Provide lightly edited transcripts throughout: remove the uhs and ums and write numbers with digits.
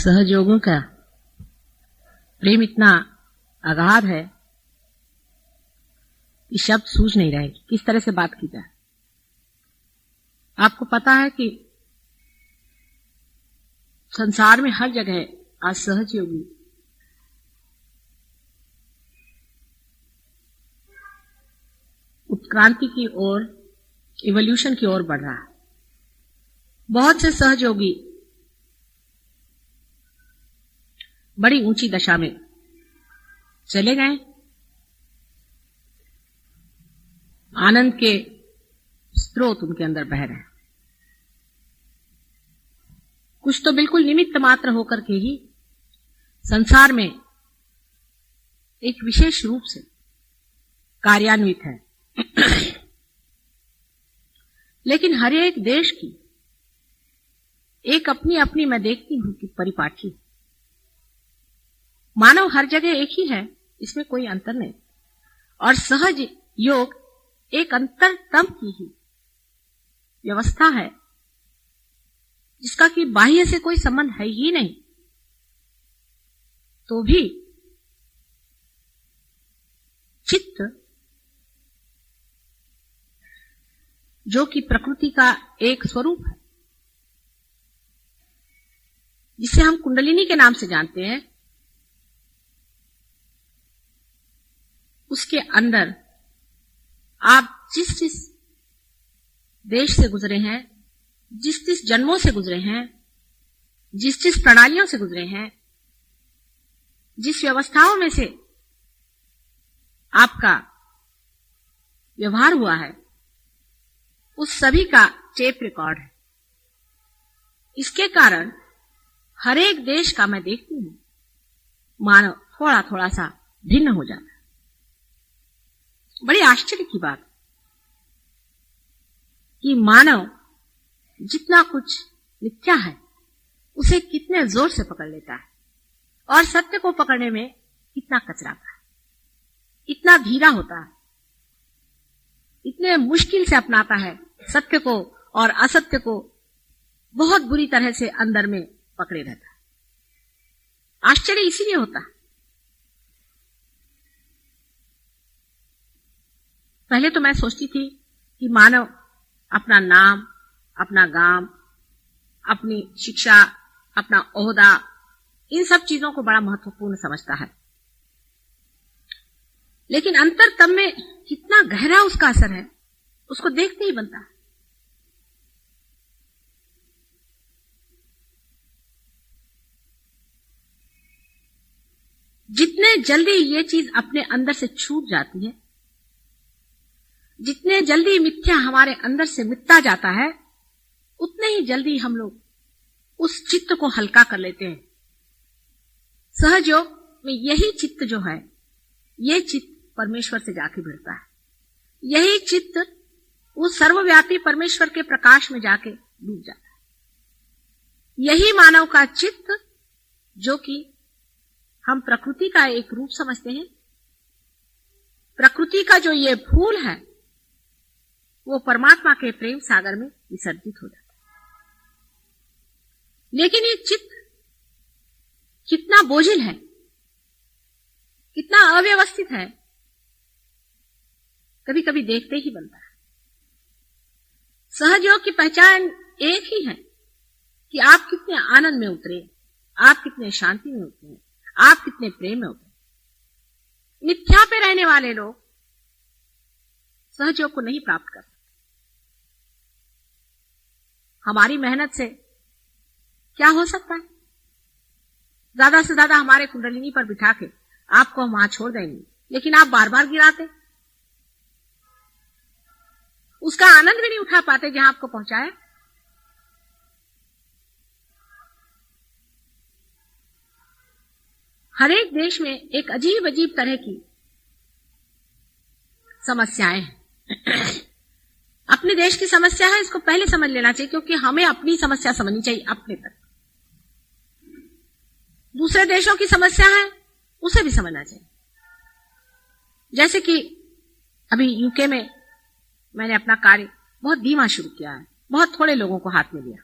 सहयोगों का प्रेम इतना अगाध है कि शब्द सूझ नहीं रहे किस तरह से बात की जाए। आपको पता है कि संसार में हर जगह आज सहयोगी उत्क्रांति की ओर, इवोल्यूशन की ओर बढ़ रहा है। बहुत से सहयोगी बड़ी ऊंची दशा में चले गए, आनंद के स्रोत उनके अंदर बह रहे हैं। कुछ तो बिल्कुल निमित्त मात्र होकर के ही संसार में एक विशेष रूप से कार्यान्वित है। लेकिन हर एक देश की एक अपनी अपनी, मैं देखती हूं कि परिपाटी। मानव हर जगह एक ही है, इसमें कोई अंतर नहीं। और सहज योग एक अंतरतम की ही व्यवस्था है जिसका कि बाह्य से कोई संबंध है ही नहीं, तो भी चित्त जो कि प्रकृति का एक स्वरूप है, जिसे हम कुंडलिनी के नाम से जानते हैं, उसके अंदर आप जिस जिस देश से गुजरे हैं, जिस जिस जन्मों से गुजरे हैं, जिस जिस प्रणालियों से गुजरे हैं, जिस व्यवस्थाओं में से आपका व्यवहार हुआ है, उस सभी का टेप रिकॉर्ड है। इसके कारण हर एक देश का मैं देखती हूं मानव थोड़ा थोड़ा सा भिन्न हो जाता है। बड़ी आश्चर्य की बात कि मानव जितना कुछ मिथ्या है उसे कितने जोर से पकड़ लेता है और सत्य को पकड़ने में कितना कचराता है, इतना धीरा होता है, इतने मुश्किल से अपनाता है सत्य को, और असत्य को बहुत बुरी तरह से अंदर में पकड़े रहता है। आश्चर्य इसीलिए होता है। पहले तो मैं सोचती थी कि मानव अपना नाम, अपना गांव, अपनी शिक्षा, अपना ओहदा, इन सब चीजों को बड़ा महत्वपूर्ण समझता है। लेकिन अंतरतम में कितना गहरा उसका असर है, उसको देखते ही बनता है। जितने जल्दी ये चीज अपने अंदर से छूट जाती है, जितने जल्दी मिथ्या हमारे अंदर से मिटता जाता है, उतने ही जल्दी हम लोग उस चित्त को हल्का कर लेते हैं। सहयोग में यही चित्त जो है, ये चित्त परमेश्वर से जाके भिड़ता है। यही चित्त उस सर्वव्यापी परमेश्वर के प्रकाश में जाके डूब जाता है। यही मानव का चित्त जो कि हम प्रकृति का एक रूप समझते हैं, प्रकृति का जो ये फूल है, वो परमात्मा के प्रेम सागर में विसर्जित हो जाता है। लेकिन ये चित्त कितना बोझिल है, कितना अव्यवस्थित है, कभी कभी देखते ही बनता है। सहयोग की पहचान एक ही है कि आप कितने आनंद में उतरे, आप कितने शांति में उतरे, आप कितने प्रेम में उतरे। मिथ्या पे रहने वाले लोग सहयोग को नहीं प्राप्त कर सकते। हमारी मेहनत से क्या हो सकता है? ज्यादा से ज्यादा हमारे कुंडलिनी पर बिठा के आपको हम वहां छोड़ देंगे, लेकिन आप बार बार गिराते, उसका आनंद भी नहीं उठा पाते जहां आपको पहुंचाया। हर एक देश में एक अजीब अजीब तरह की समस्याएं हैं। अपने देश की समस्या है, इसको पहले समझ लेना चाहिए, क्योंकि हमें अपनी समस्या समझनी चाहिए अपने तक। दूसरे देशों की समस्या है, उसे भी समझना चाहिए। जैसे कि अभी यूके में मैंने अपना कार्य बहुत धीमा शुरू किया है, बहुत थोड़े लोगों को हाथ में लिया।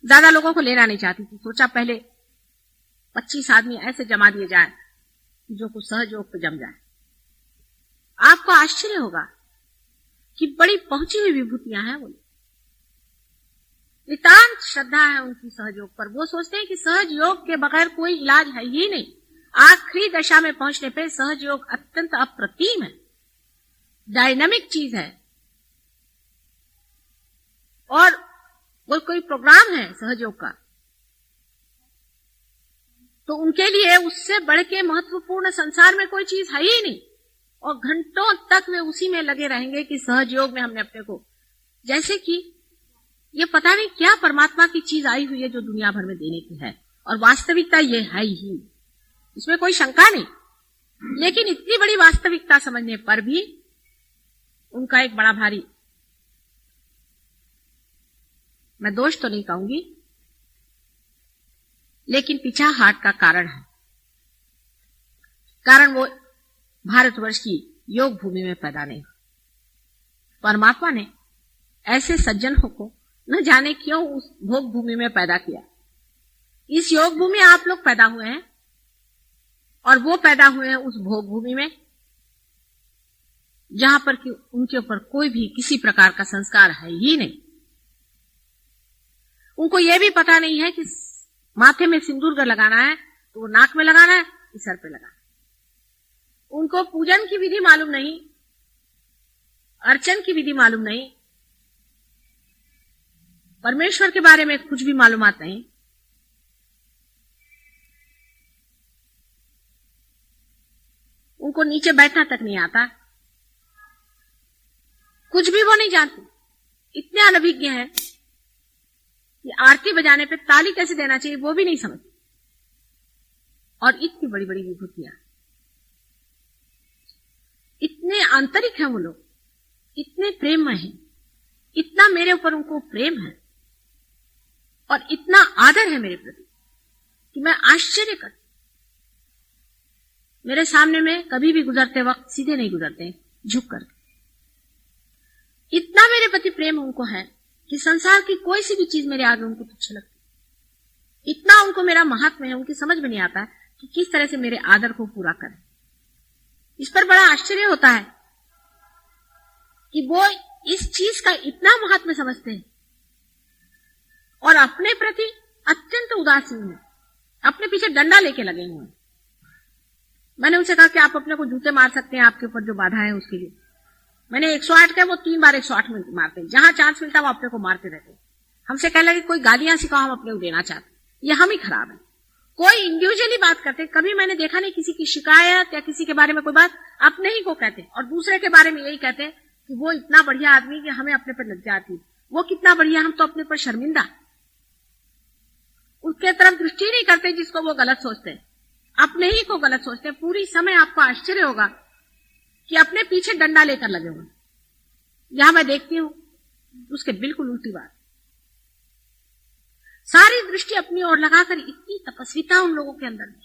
ज्यादा लोगों को लेना नहीं चाहती थी। सोचा पहले 25 आदमी ऐसे जमा दिए जाए जो कुछ सहयोग पे जम जाए। आपको आश्चर्य होगा कि बड़ी पहुंची हुई विभूतियां हैं वो। नितांत श्रद्धा है उनकी सहयोग पर। वो सोचते हैं कि सहयोग के बगैर कोई इलाज है ही नहीं। आखिरी दशा में पहुंचने पे सहयोग अत्यंत अप्रतिम है, डायनामिक चीज है। और वो कोई प्रोग्राम है सहयोग का, तो उनके लिए उससे बढ़ के महत्वपूर्ण संसार में कोई चीज है ही नहीं। और घंटों तक वे उसी में लगे रहेंगे कि सहयोग में हमने अपने को, जैसे कि ये पता नहीं क्या परमात्मा की चीज आई हुई है जो दुनिया भर में देने की है, और वास्तविकता ये है ही, इसमें कोई शंका नहीं। लेकिन इतनी बड़ी वास्तविकता समझने पर भी उनका एक बड़ा भारी, मैं दोष तो नहीं कहूंगी, लेकिन पिछाहाट का कारण है। कारण वो भारतवर्ष की योग भूमि में पैदा नहीं। परमात्मा ने ऐसे सज्जनों को न जाने क्यों उस भोग भूमि में पैदा किया। इस योग भूमि आप लोग पैदा हुए हैं, और वो पैदा हुए हैं उस भोग भूमि में जहां पर कि उनके ऊपर कोई भी किसी प्रकार का संस्कार है ही नहीं। उनको यह भी पता नहीं है कि माथे में सिंदूर लगाना है तो वो नाक में लगाना है कि सर पे लगाना है। उनको पूजन की विधि मालूम नहीं, अर्चन की विधि मालूम नहीं, परमेश्वर के बारे में कुछ भी मालूमात नहीं। उनको नीचे बैठना तक नहीं आता, कुछ भी वो नहीं जानते। इतने अनभिज्ञ हैं कि आरती बजाने पे ताली कैसे देना चाहिए वो भी नहीं समझते। और इतनी बड़ी बड़ी विभूतियां, इतने आंतरिक हैं वो लोग, इतने प्रेममय हैं, इतना मेरे ऊपर उनको प्रेम है और इतना आदर है मेरे प्रति कि मैं आश्चर्य करती। मेरे सामने में कभी भी गुजरते वक्त सीधे नहीं गुजरते, झुक कर। इतना मेरे प्रति प्रेम उनको है कि संसार की कोई सी भी चीज मेरे आगे उनको तुच्छ लगती। इतना उनको मेरा महात्म्य है, उनकी समझ में नहीं आता कि किस तरह से मेरे आदर को पूरा करें। इस पर बड़ा आश्चर्य होता है कि वो इस चीज का इतना महात्म्य समझते हैं और अपने प्रति अत्यंत उदासीन है, अपने पीछे डंडा लेके लगे हुए हैं। मैंने उनसे कहा कि आप अपने को जूते मार सकते हैं, आपके ऊपर जो बाधा है उसके लिए। मैंने 108 का, वो 3 बार 108 में मारते हैं, जहां चांस मिलता वो अपने को मारते रहते हैं। हमसे कहने लगे कोई गालियां सिखाओ, हम अपने को देना चाहते। ये हम ही खराब है। कोई इंडिविजुअली बात करते, कभी मैंने देखा नहीं किसी की शिकायत या किसी के बारे में कोई बात अपने ही को कहते और दूसरे के बारे में यही कहते कि वो इतना बढ़िया आदमी कि हमें अपने पर लज्जा आती, वो कितना बढ़िया, हम तो अपने पर शर्मिंदा। उसके तरफ दृष्टि नहीं करते जिसको वो गलत सोचते हैं, अपने ही को गलत सोचते हैं। पूरी समय आपको आश्चर्य होगा कि अपने पीछे डंडा लेकर लगे हुए। यहां मैं देखती हूं उसके बिल्कुल उल्टी बात, सारी दृष्टि अपनी ओर लगाकर इतनी तपस्विता उन लोगों के अंदर में,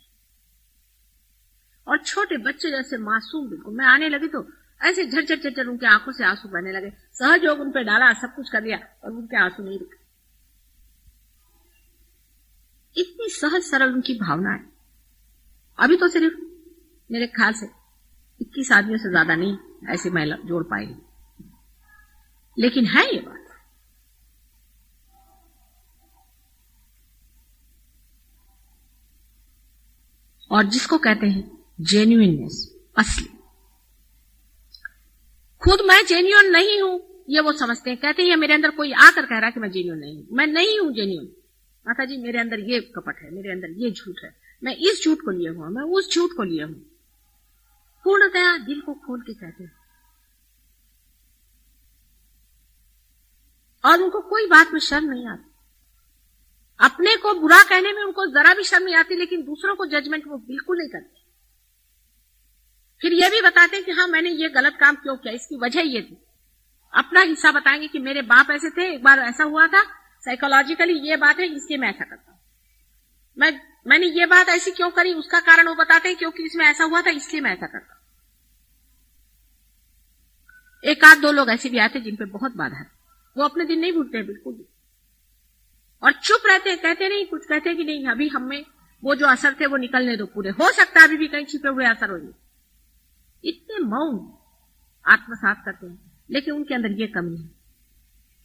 और छोटे बच्चे जैसे मासूम बिल्कुल। मैं आने लगी तो ऐसे झरझर झरझर उनके आंखों से आंसू बहने लगे। सहयोग उन पे डाला, सब कुछ कर लिया और उनके आंसू नहीं रुके। इतनी सहज सरल उनकी भावना है। अभी तो सिर्फ मेरे ख्याल से 21 आदमियों से ज्यादा नहीं ऐसी महिला जोड़ पाएगी, लेकिन है ये बात। और जिसको कहते हैं जेन्युइननेस, असली, खुद मैं जेन्युइन नहीं हूं ये वो समझते हैं। कहते हैं ये मेरे अंदर कोई आकर कह रहा है कि मैं जेन्युइन नहीं हूं, मैं नहीं हूं जेन्युइन। माता जी मेरे अंदर ये कपट है, मेरे अंदर ये झूठ है, मैं इस झूठ को लिए हुआ, मैं उस झूठ को लिए हूं। पूर्णतया दिल को खोल के कहते हैं, और उनको कोई बात में शर्म नहीं आती। अपने को बुरा कहने में उनको जरा भी शर्म नहीं आती, लेकिन दूसरों को जजमेंट वो बिल्कुल नहीं करते। फिर ये भी बताते हैं कि हाँ मैंने ये गलत काम क्यों किया, इसकी वजह ये थी। अपना हिस्सा बताएंगे कि मेरे बाप ऐसे थे, एक बार ऐसा हुआ था, साइकोलॉजिकली ये बात है, इसलिए मैं ऐसा करता हूं। मैंने ये बात ऐसी क्यों करी, उसका कारण वो बताते हैं क्योंकि इसमें ऐसा हुआ था इसलिए मैं ऐसा करता हूं। एक आध दो लोग ऐसे भी आते जिन पे बहुत बाधा है, वो अपने दिन नहीं भूलते हैं बिल्कुल भी। और चुप रहते हैं, कहते नहीं कुछ, कहते कि नहीं अभी हम में वो जो असर थे वो निकलने दो पूरे, हो सकता है अभी भी कहीं छिपे हुए असर हो जाए। इतने मौन आत्मसात करते हैं, लेकिन उनके अंदर ये कमी है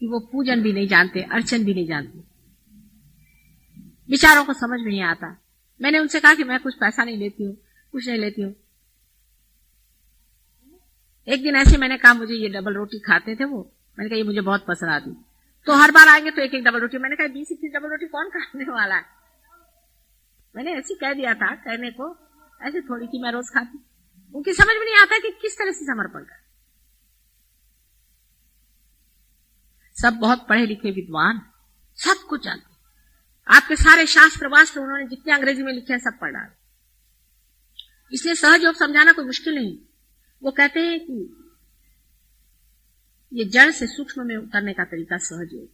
कि वो पूजन भी नहीं जानते, अर्चन भी नहीं जानते, विचारों को समझ में नहीं आता। मैंने उनसे कहा कि मैं कुछ पैसा नहीं लेती हूँ, कुछ नहीं लेती हूँ। एक दिन ऐसे मैंने कहा मुझे ये डबल रोटी खाते थे वो, मैंने कहा ये मुझे बहुत पसंद आती, तो हर बार आएंगे तो एक एक डबल रोटी। मैंने कहा 20-21 डबल रोटी कौन खाने वाला है। मैंने ऐसे कह दिया था, कहने को ऐसे थोड़ी कि मैं रोज खाती। उनकी समझ में नहीं आता कि किस तरह से समर्पण कर। सब बहुत पढ़े लिखे विद्वान, सब कुछ जानते, आपके सारे शास्त्र वास्त्र उन्होंने जितने अंग्रेजी में लिखे हैं सब पढ़ डाले, इसलिए सहज योग समझाना कोई मुश्किल नहीं। वो कहते हैं कि ये जड़ से सूक्ष्म में उतरने का तरीका सहज योग।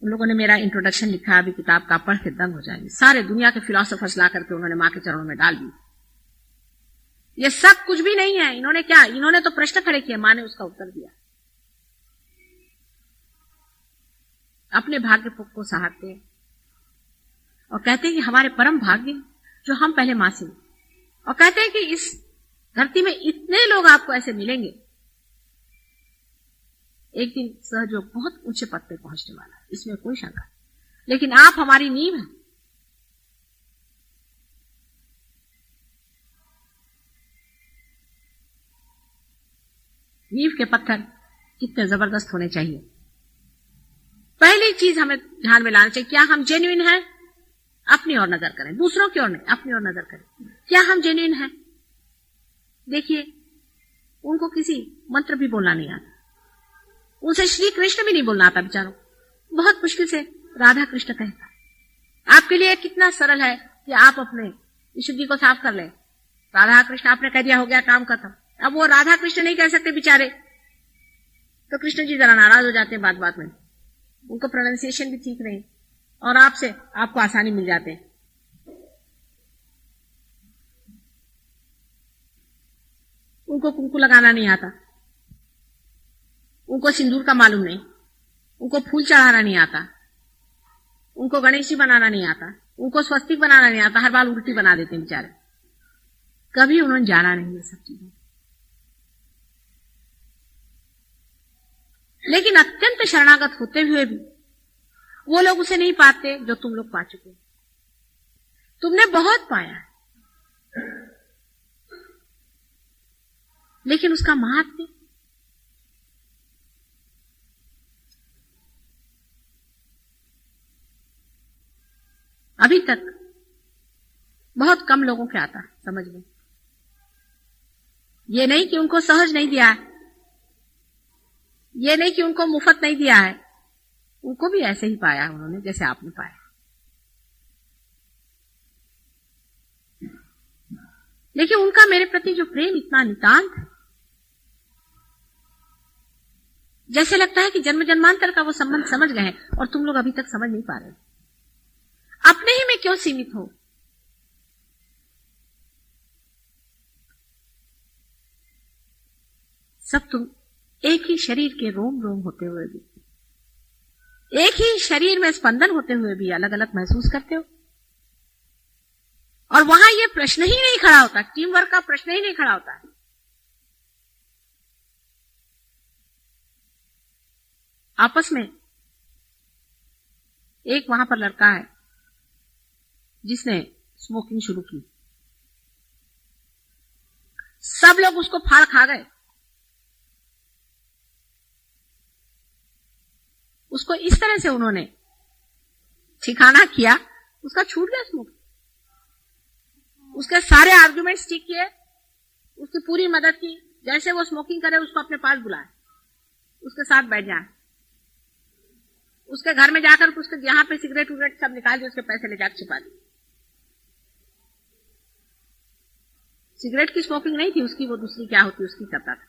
उन लोगों ने मेरा इंट्रोडक्शन लिखा, अभी किताब का पढ़ के दंग हो जाएंगे। सारे दुनिया के फिलोसोफर्स ला करके उन्होंने मां के चरणों में डाल दी। ये सब कुछ भी नहीं है। इन्होंने क्या, इन्होंने तो प्रश्न खड़े किए, मां ने उसका उत्तर दिया। अपने भाग्य को सहारते हैं और कहते हैं कि हमारे परम भाग्य जो हम पहले मां से, और कहते हैं कि इस धरती में इतने लोग आपको ऐसे मिलेंगे, एक दिन सहयोग बहुत ऊंचे पद पे पहुंचने वाला है, इसमें कोई शंका नहीं। लेकिन आप हमारी नींव है। नींव के पत्थर कितने जबरदस्त होने चाहिए। पहली चीज हमें ध्यान में लाना चाहिए, क्या हम जेन्युइन हैं? अपनी ओर नजर करें, दूसरों की ओर नहीं, अपनी ओर नजर करें। क्या हम जेन्युइन हैं? देखिए, उनको किसी मंत्र भी बोलना नहीं आता, उनसे श्री कृष्ण भी नहीं बोलना आता बेचारों, बहुत मुश्किल से राधा कृष्ण कहता। आपके लिए कितना सरल है कि आप अपने विशुद्धि को साफ कर ले, राधा कृष्ण आपने कह दिया, हो गया काम खत्म। अब वो राधा कृष्ण नहीं कह सकते बेचारे, तो कृष्ण जी जरा नाराज हो जाते हैं बात बात में, उनको प्रोनाउंसिएशन भी ठीक नहीं, और आपको आसानी मिल जाते हैं। उनको कुंकू लगाना नहीं आता, उनको सिंदूर का मालूम नहीं, उनको फूल चढ़ाना नहीं आता, उनको गणेश जी बनाना नहीं आता, उनको स्वस्तिक बनाना नहीं आता, हर बार उल्टी बना देते हैं बेचारे। कभी उन्होंने जाना नहीं ये सब चीजें। लेकिन अत्यंत शरणागत होते हुए भी वो लोग उसे नहीं पाते जो तुम लोग पा चुके। तुमने बहुत पाया, लेकिन उसका महात्म्य अभी तक बहुत कम लोगों के आता समझ में। ये नहीं कि उनको सहज नहीं दिया है, ये नहीं कि उनको मुफ्त नहीं दिया है, उनको भी ऐसे ही पाया उन्होंने जैसे आपने पाया। लेकिन उनका मेरे प्रति जो प्रेम इतना नितांत है, जैसे लगता है कि जन्म जन्मांतर का वो संबंध समझ गए हैं और तुम लोग अभी तक समझ नहीं पा रहे। अपने ही में क्यों सीमित हो? सब तुम एक ही शरीर के रोम रोम होते हुए भी, एक ही शरीर में स्पंदन होते हुए भी अलग अलग महसूस करते हो। और वहां ये प्रश्न ही नहीं खड़ा होता, टीम वर्क का प्रश्न ही नहीं खड़ा होता है। आपस में एक वहां पर लड़का है जिसने स्मोकिंग शुरू की, सब लोग उसको फाड़ खा गए। उसको इस तरह से उन्होंने ठिकाना किया, उसका छूट गया स्मोक। उसके सारे आर्गुमेंट्स ठीक किए, उसकी पूरी मदद की, जैसे वो स्मोकिंग करे उसको अपने पास बुलाए, उसके साथ बैठ जाए, उसके घर में जाकर उसके यहाँ पे सिगरेट विगरेट सब निकाल के उसके पैसे ले जाकर छिपा दिए। सिगरेट की स्मोकिंग नहीं थी उसकी, वो दूसरी क्या होती उसकी करता था।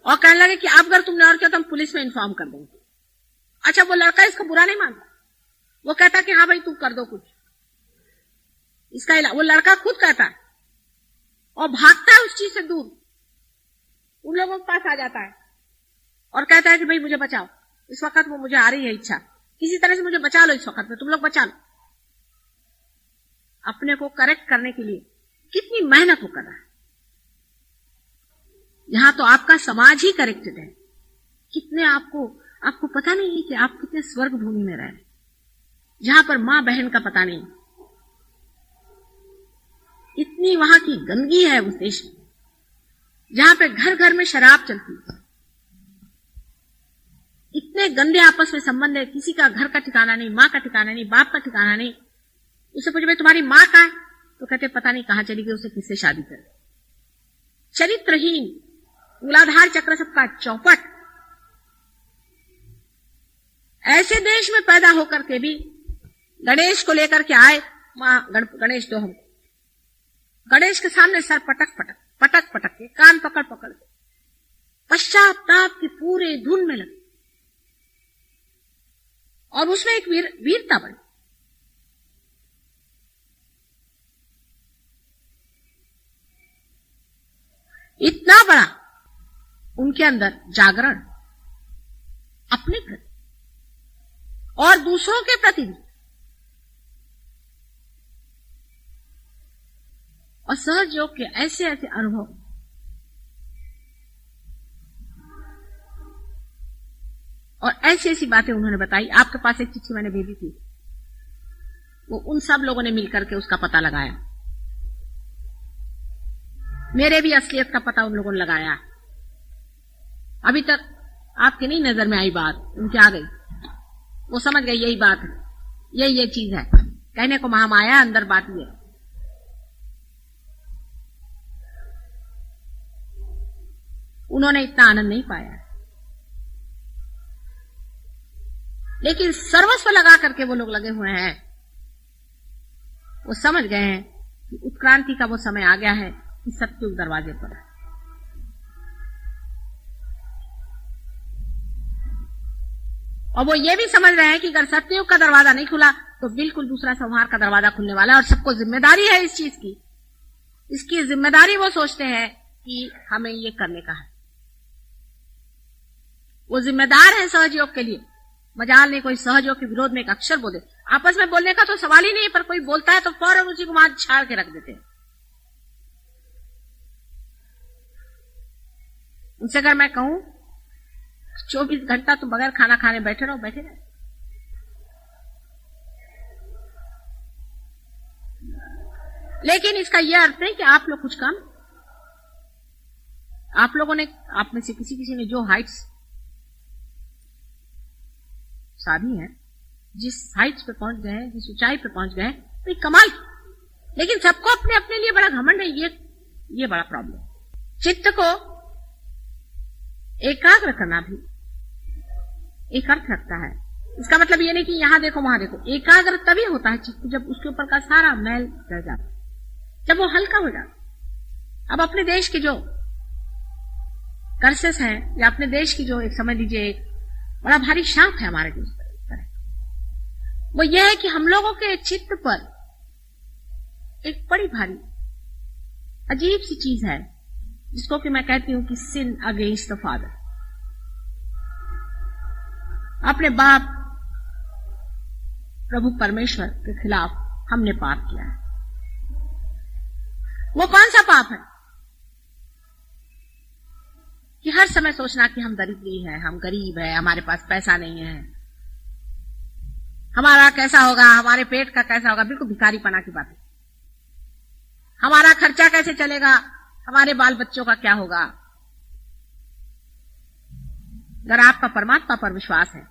और कहने लगे कि अब अगर तुमने और किया तो हम पुलिस में इन्फॉर्म कर देंगे। अच्छा, वो लड़का इसको बुरा नहीं मानता, वो कहता कि हाँ भाई तू कर दो कुछ इसका इलाज। वो लड़का खुद कहता और भागता है उस चीज से दूर, उन लोगों के पास आ जाता है और कहता है कि भाई मुझे बचाओ। इस वक्त वो मुझे आ रही है इच्छा, किसी तरह से मुझे बचा लो, इस वक्त में तुम लोग बचा लो। अपने को करेक्ट करने के लिए कितनी मेहनत वो कर रहा है। यहां तो आपका समाज ही करेक्टेड है। कितने आपको पता नहीं है कि आप कितने स्वर्ग भूमि में रह रहे हैं, जहां पर मां बहन का पता नहीं। इतनी वहां की गंदगी है उस देश में, जहां पे घर घर में शराब चलती है। इतने गंदे आपस में संबंध है, किसी का घर का ठिकाना नहीं, मां का ठिकाना नहीं, बाप का ठिकाना नहीं। उसे पूछे भाई तुम्हारी मां कहां है, तो कहते पता नहीं कहां चली गई, उसे किससे शादी कर। चरित्रहीन, मूलाधार चक्र सबका चौपट। ऐसे देश में पैदा होकर के भी गणेश को लेकर के आए, मां गणेश दो हमको। गणेश के सामने सर पटक पटक के, कान पकड़ के पश्चाताप की पूरे धुन में लगे, और उसमें एक वीरता बनी। इतना बड़ा उनके अंदर जागरण अपने प्रति और दूसरों के प्रति भी, और सहज योग के ऐसे ऐसे अनुभव। और ऐसी ऐसी बातें उन्होंने बताई। आपके पास एक चिट्ठी मैंने भेजी थी, वो उन सब लोगों ने मिलकर के उसका पता लगाया। मेरे भी असलियत का पता उन लोगों ने लगाया। अभी तक आपकी नहीं नजर में आई बात, उनके आ गई। वो समझ गए यही बात है, ये चीज है। कहने को महामाया, अंदर बात ये। उन्होंने इतना आनंद नहीं पाया, लेकिन सर्वस्व लगा करके वो लोग लगे हुए हैं। वो समझ गए हैं कि उत्क्रांति का वो समय आ गया है कि सत्युग दरवाजे पर है। और वो ये भी समझ रहे हैं कि अगर सत्युग का दरवाजा नहीं खुला तो बिल्कुल दूसरा संहार का दरवाजा खुलने वाला है, और सबको जिम्मेदारी है इस चीज की। इसकी जिम्मेदारी वो सोचते हैं कि हमें ये करने का है। वो जिम्मेदार है सहयोग के लिए। मजाल नहीं कोई सहयोग के विरोध में एक अक्षर बोले। आपस में बोलने का तो सवाल ही नहीं, पर कोई बोलता है तो फौरन उसी को मार छाड़ के रख देते हैं। उनसे अगर मैं कहूं 24 घंटा तुम बगैर खाना खाने बैठे रहो, बैठे रहो। लेकिन इसका यह अर्थ नहीं कि आप लोग कुछ कम। आप लोगों ने, आप में से किसी ने जो हाइट्स साधी है, जिस हाइट्स पे पहुंच गए हैं, जिस ऊंचाई पे पहुंच गए हैं, तो कमाल। लेकिन सबको अपने अपने लिए बड़ा घमंड है, ये बड़ा प्रॉब्लम। चित्त को एकाग्र करना भी एक अर्थ रखता है। इसका मतलब ये नहीं कि यहां देखो वहां देखो। एकाग्र तभी होता है चित्त जब उसके ऊपर का सारा मैल चढ़ जाता, जब वो हल्का हो जाता। अब अपने देश के जो कर्सेस हैं, या अपने देश की जो एक समझ लीजिए एक बड़ा भारी शाप है हमारे देश पर, वो ये है कि हम लोगों के चित्त पर एक बड़ी भारी अजीब सी चीज है, जिसको कि मैं कहती हूं कि सिन अगेंस्ट द फादर। अपने बाप प्रभु परमेश्वर के खिलाफ हमने पाप किया है। वो कौन सा पाप है कि हर समय सोचना कि हम दरिद्री हैं, हम गरीब हैं, हमारे पास पैसा नहीं है, हमारा कैसा होगा, हमारे पेट का कैसा होगा। बिल्कुल भिखारी पना की बात है। हमारा खर्चा कैसे चलेगा, हमारे बाल बच्चों का क्या होगा। अगर आपका परमात्मा पर विश्वास है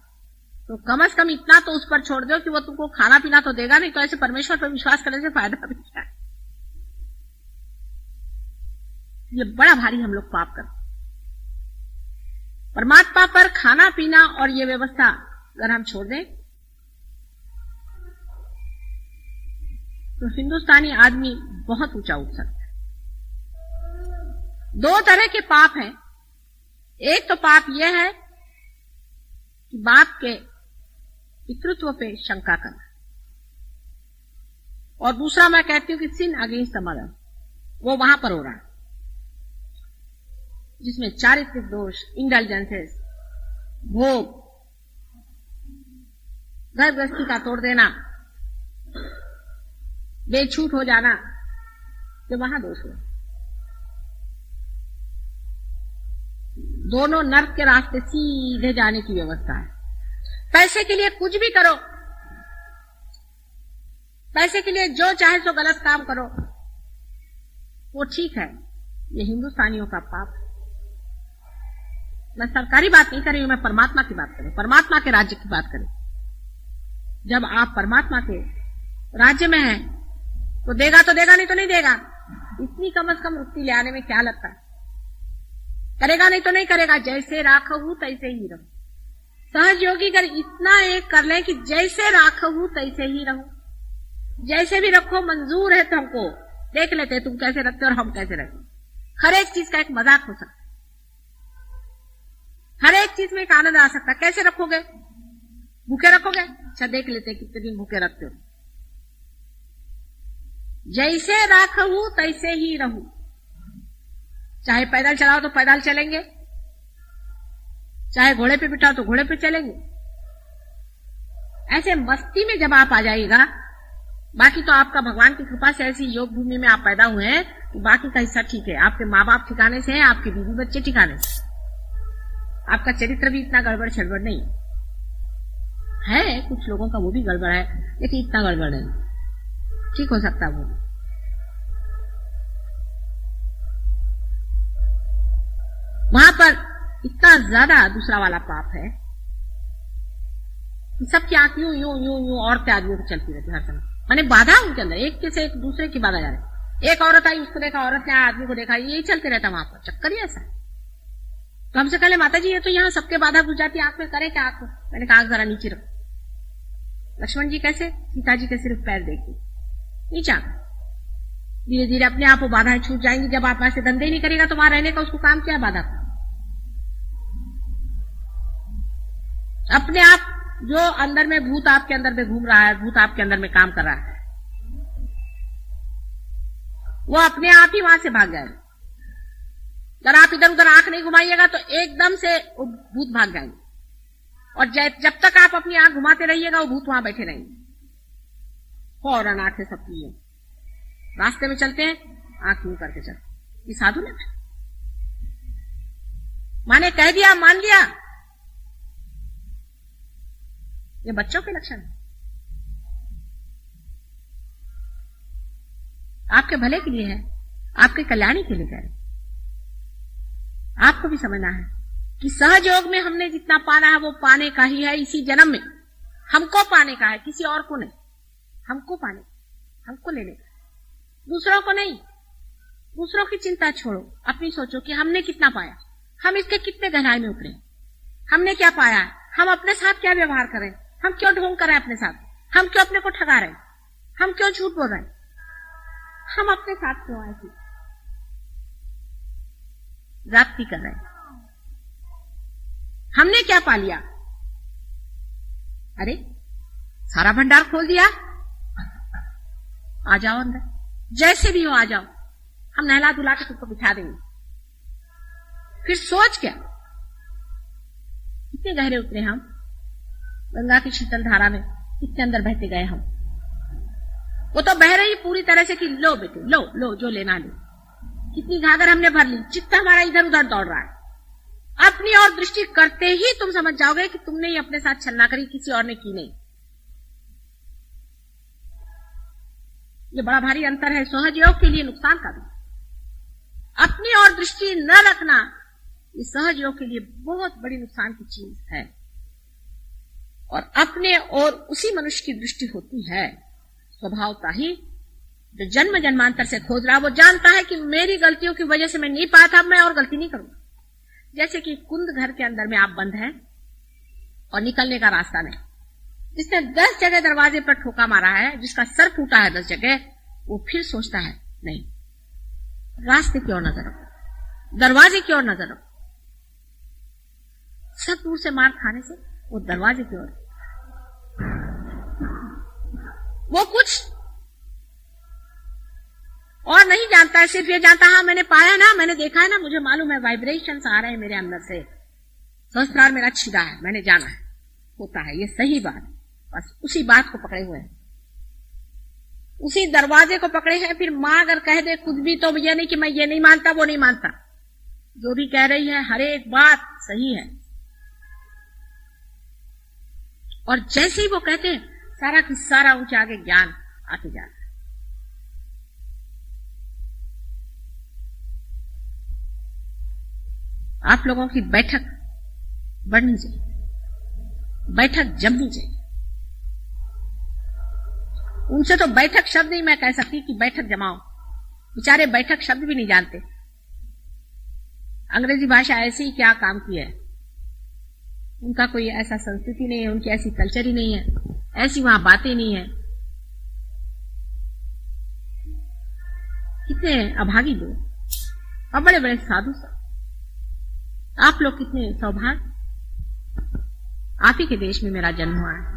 तो कम से कम इतना तो उस पर छोड़ दो कि वो तुमको खाना पीना तो देगा नहीं, तो ऐसे परमेश्वर पर विश्वास करने से फायदा भी क्या है। ये बड़ा भारी हम लोग पाप करते। परमात्मा पर खाना पीना और ये व्यवस्था अगर हम छोड़ दें तो हिंदुस्तानी आदमी बहुत ऊंचा उठ सकता है। दो तरह के पाप हैं। एक तो पाप यह है कि बाप के पितृत्व पे शंका करना, और दूसरा मैं कहती हूं कि सिन अगेंस्ट द मदर, वो वहां पर हो रहा है, जिसमें चारित्रिक दोष, इंडल्जेंसेस, भोग, घर गृहस्थी का तोड़ देना, बेछूट हो जाना, तो वहां दोष हुआ। दोनों नर्क के रास्ते सीधे जाने की व्यवस्था है। पैसे के लिए कुछ भी करो, पैसे के लिए जो चाहे सो गलत काम करो, वो ठीक है। ये हिंदुस्तानियों का पाप। मैं सरकारी बात नहीं कर रही हूं, मैं परमात्मा की बात करूं, परमात्मा के राज्य की बात करूं। जब आप परमात्मा के राज्य में हैं तो देगा तो देगा, नहीं तो नहीं देगा। इतनी कम से कम रुक्ति ले आने में क्या लगता है? करेगा नहीं तो नहीं करेगा। जैसे राखहू तैसे ही रहूं। सहज योगी अगर इतना एक कर ले कि जैसे राखहू तैसे ही रहूं, जैसे भी रखो मंजूर है, तो हमको देख लेते तुम कैसे रखते और हम कैसे रखते। हर एक चीज का एक मजाक हो सकता है, हर एक चीज में एक आनंद आ सकता है। कैसे रखोगे? भूखे रखोगे? अच्छा, देख लेते कितने दिन भूखे रखते हो। जैसे राखहू तैसे ही रहूं। चाहे पैदल चलाओ तो पैदल चलेंगे, चाहे घोड़े पे बिठाओ तो घोड़े पे चलेंगे। ऐसे मस्ती में जब आप आ जाइएगा, बाकी तो आपका भगवान की कृपा से ऐसी योग भूमि में आप पैदा हुए हैं कि बाकी का हिस्सा ठीक है। आपके माँ बाप ठिकाने से हैं, आपके बीवी बच्चे ठिकाने से, आपका चरित्र भी इतना गड़बड़ छड़बड़ नहीं है। कुछ लोगों का वो भी गड़बड़ है, लेकिन इतना गड़बड़ नहीं, ठीक हो सकता वो। वहां पर इतना ज्यादा दूसरा वाला पाप है कि सबकी आंख यूं यूं यूं यूं औरतें आदमियों को चलती रहती हर समय। माने बाधा उनके अंदर, एक के से एक दूसरे की बाधा जा रही। एक औरत आई, उसको देखा, औरत ने आया, आदमी को देखा, यही चलते रहता वहां पर। चक्कर ही ऐसा। तो हमसे कहले माता जी ये तो यहाँ सबके बाधा घुस जाती है, आंख में करे क्या आंख? मैंने कहा आंख जरा नीचे रखो। लक्ष्मण जी कैसे? सीता जी के सिर्फ पैर देखी नीचा। धीरे धीरे अपने आप वो बाधाएं छूट जाएंगी। जब आप ऐसे धंधे ही नहीं करेगा तो वहां रहने का उसको काम क्या है? बाधा का। अपने आप जो अंदर में भूत आपके अंदर में घूम रहा है, भूत आपके अंदर में काम कर रहा है, वो अपने आप ही वहां से भाग जाएगा। अगर आप इधर उधर आंख नहीं घुमाइएगा तो एकदम से वो भूत भाग जाएंगे। और जब तक आप अपनी आंख घुमाते रहिएगा वो भूत वहां बैठे रहेंगे। फौरन आंखें सबकी है, रास्ते में चलते हैं आंख यूं करके चलते। ये साधु ने माने कह दिया, मान लिया, ये बच्चों के लक्षण है। आपके भले के लिए है, आपके कल्याणी के लिए कह रहे। आपको भी समझना है कि सहज योग में हमने जितना पाना है वो पाने का ही है। इसी जन्म में हमको पाने का है, किसी और को नहीं। हमको पाने, हमको लेने का, दूसरों को नहीं। दूसरों की चिंता छोड़ो, अपनी सोचो कि हमने कितना पाया, हम इसके कितने गहराई में उतरे, हमने क्या पाया है, हम अपने साथ क्या व्यवहार करें, हम क्यों ढोंग कर रहे हैं अपने साथ, हम क्यों अपने को ठगा रहे हैं, हम क्यों झूठ बोल रहे हैं, हम अपने साथ क्यों ऐसी जाति कर रहे हैं, हमने क्या पा लिया। अरे सारा भंडार खोल दिया, आ जाओ अंदर, जैसे भी हो आ जाओ, हम नहला धुला के तुमको बिठा देंगे। फिर सोच क्या, कितने गहरे उतरे हम, गंगा की शीतल धारा में कितने अंदर बहते गए हम। वो तो बह रही पूरी तरह से कि लो बेटे लो लो, जो लेना लो। कितनी घाघर हमने भर ली, चित्त हमारा इधर उधर दौड़ रहा है। अपनी ओर दृष्टि करते ही तुम समझ जाओगे कि तुमने ही अपने साथ छलना करी, किसी और ने की नहीं। ये बड़ा भारी अंतर है, सहज योग के लिए नुकसान का भी। अपनी ओर दृष्टि न रखना ये सहज योग के लिए बहुत बड़ी नुकसान की चीज है। और अपने और उसी मनुष्य की दृष्टि होती है स्वभावता ही, जो जन्म जन्मांतर से खोज रहा, वो जानता है कि मेरी गलतियों की वजह से मैं नहीं पाया था, मैं और गलती नहीं करूंगा। जैसे कि कुंद घर के अंदर में आप बंद हैं और निकलने का रास्ता नहीं। जिसने 10 जगह दरवाजे पर ठोका मारा है, जिसका सर फूटा है 10 जगह, वो फिर सोचता है नहीं, रास्ते की ओर नजर रखो, दरवाजे की ओर नजर रखो। सब दूर से मार खाने से वो दरवाजे की ओर, वो कुछ और नहीं जानता है, सिर्फ ये जानता है मैंने पाया ना, मैंने देखा है ना, मुझे मालूम है वाइब्रेशंस आ रहे हैं मेरे अंदर से, सहस्त्रार मेरा छिदा है, मैंने जाना है, होता है, ये सही बात। बस उसी बात को पकड़े हुए हैं, उसी दरवाजे को पकड़े हैं। फिर मां अगर कह दे खुद भी तो ये नहीं कि मैं ये नहीं मानता वो नहीं मानता, जो भी कह रही है हर एक बात सही है। और जैसे ही वो कहते हैं सारा की सारा उनके आगे ज्ञान आते जाता है। आप लोगों की बैठक बढ़नी चाहिए, बैठक जमनी चाहिए। उनसे तो बैठक शब्द ही मैं कह सकती कि बैठक जमाओ, बेचारे बैठक शब्द भी नहीं जानते। अंग्रेजी भाषा ऐसे ही क्या काम की है, उनका कोई ऐसा संस्कृति नहीं है, उनकी ऐसी कल्चर ही नहीं है, ऐसी वहां बातें नहीं है। कितने अभागी लोग और बड़े बड़े साधु सब। आप लोग कितने सौभाग्य, आप ही के देश में मेरा जन्म हुआ है,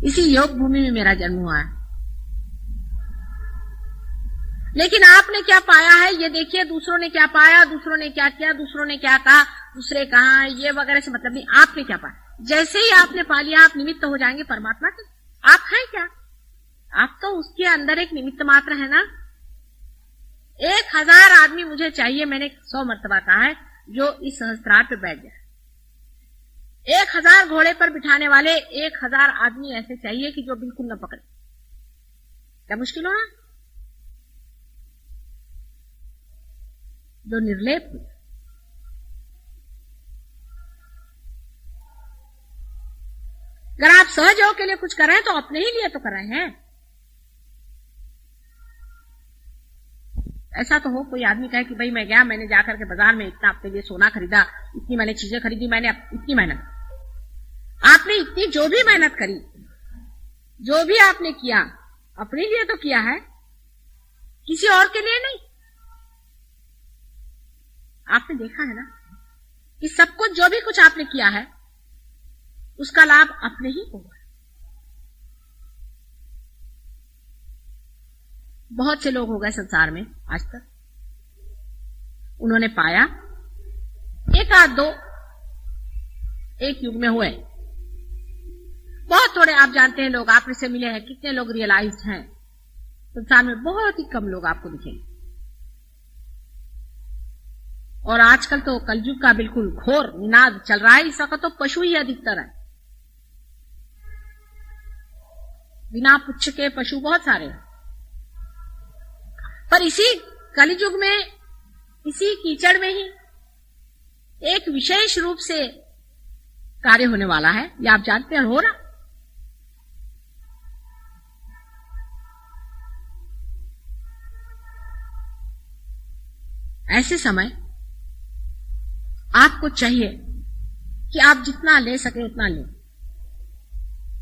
इसी योग भूमि में मेरा जन्म हुआ है। लेकिन आपने क्या पाया है ये देखिए, दूसरों ने क्या पाया, दूसरों ने क्या किया, दूसरों ने क्या कहा, दूसरे कहा, ये वगैरह से मतलब नहीं। आपने क्या पाया, जैसे ही आपने पा लिया आप निमित्त हो जाएंगे परमात्मा के। आप हैं क्या, आप तो उसके अंदर एक निमित्त मात्र है ना। 1000 आदमी मुझे चाहिए, मैंने 100 मर्तबा कहा है, जो इस सहस्त्रार पे बैठ जाए। 1000 घोड़े पर बिठाने वाले 1000 आदमी ऐसे चाहिए कि जो बिल्कुल न पकड़े। क्या मुश्किल हो रहा, जो निर्लेप हो। अगर आप सहज हो के लिए कुछ कर रहे हैं तो अपने ही लिए तो कर रहे हैं। ऐसा तो हो कोई आदमी कहे कि भाई मैं गया, मैंने जाकर के बाजार में इतना अपने लिए सोना खरीदा, इतनी मैंने चीजें खरीदी, मैंने इतनी मेहनत। आपने इतनी जो भी मेहनत करी, जो भी आपने किया, अपने लिए तो किया है, किसी और के लिए नहीं। आपने देखा है ना कि सब कुछ जो भी कुछ आपने किया है उसका लाभ अपने ही को हुआ। बहुत से लोग हो गए संसार में आज तक, उन्होंने पाया, एक आध दो एक युग में हुए, बहुत थोड़े आप जानते हैं लोग आप से मिले हैं। कितने लोग रियलाइज्ड हैं संसार में, बहुत ही कम लोग आपको दिखेंगे। और आजकल तो कलयुग का बिल्कुल घोर निनाद चल रहा है, इस वक्त तो पशु ही अधिकतर है, बिना पुच्छ के पशु बहुत सारे हैं। पर इसी कलयुग में, इसी कीचड़ में ही एक विशेष रूप से कार्य होने वाला है, ये आप जानते हैं, हो रहा। ऐसे समय आपको चाहिए कि आप जितना ले सके उतना ले,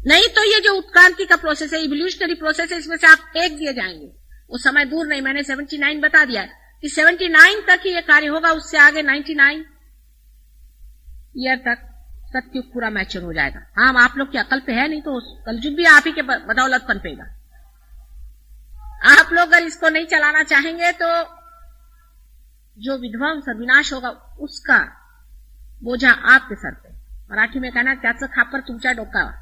नहीं तो ये जो उत्क्रांति का प्रोसेस है, इवोल्यूशनरी प्रोसेस है, इसमें से आप फेंक दिए जाएंगे। वो समय दूर नहीं, मैंने 79 बता दिया कि 79 तक ही ये कार्य होगा, उससे आगे 99 ईयर तक सत्युग पूरा मैच्योर हो जाएगा। हाँ, आप लोग की अकल पे है, नहीं तो कलयुग भी आप ही के बदौलत पनपेगा। आप लोग अगर इसको नहीं चलाना चाहेंगे तो जो विध्वंस और विनाश होगा उसका बोझा आपके सर पे। मराठी में कहना, त्याचं खापर तुमच्या डोक्यावर।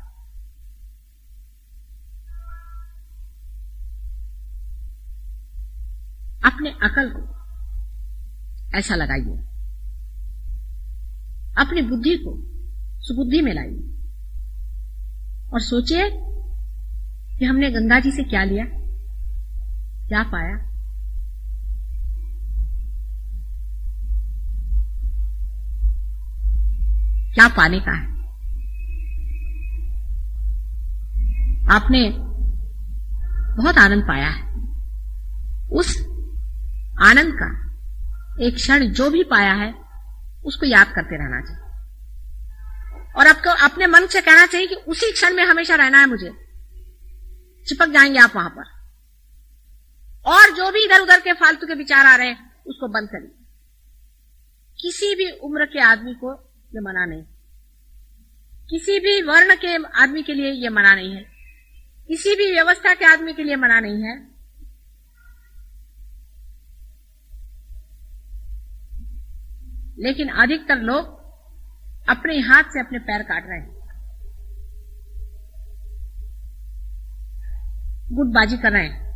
अपने अकल को ऐसा लगाइए, अपनी बुद्धि को सुबुद्धि में लाइए और सोचिए कि हमने गंगा जी से क्या लिया, क्या पाया। क्या पाने का है। आपने बहुत आनंद पाया है, उस आनंद का एक क्षण जो भी पाया है उसको याद करते रहना चाहिए और आपको अपने मन से कहना चाहिए कि उसी क्षण में हमेशा रहना है मुझे। चिपक जाएंगे आप वहां पर, और जो भी इधर उधर के फालतू के विचार आ रहे हैं उसको बंद करिए। किसी भी उम्र के आदमी को ये मना नहीं, किसी भी वर्ण के आदमी के लिए ये मना नहीं है, किसी भी व्यवस्था के आदमी के लिए मना नहीं है। लेकिन अधिकतर लोग अपने हाथ से अपने पैर काट रहे हैं। गुटबाजी कर रहे हैं।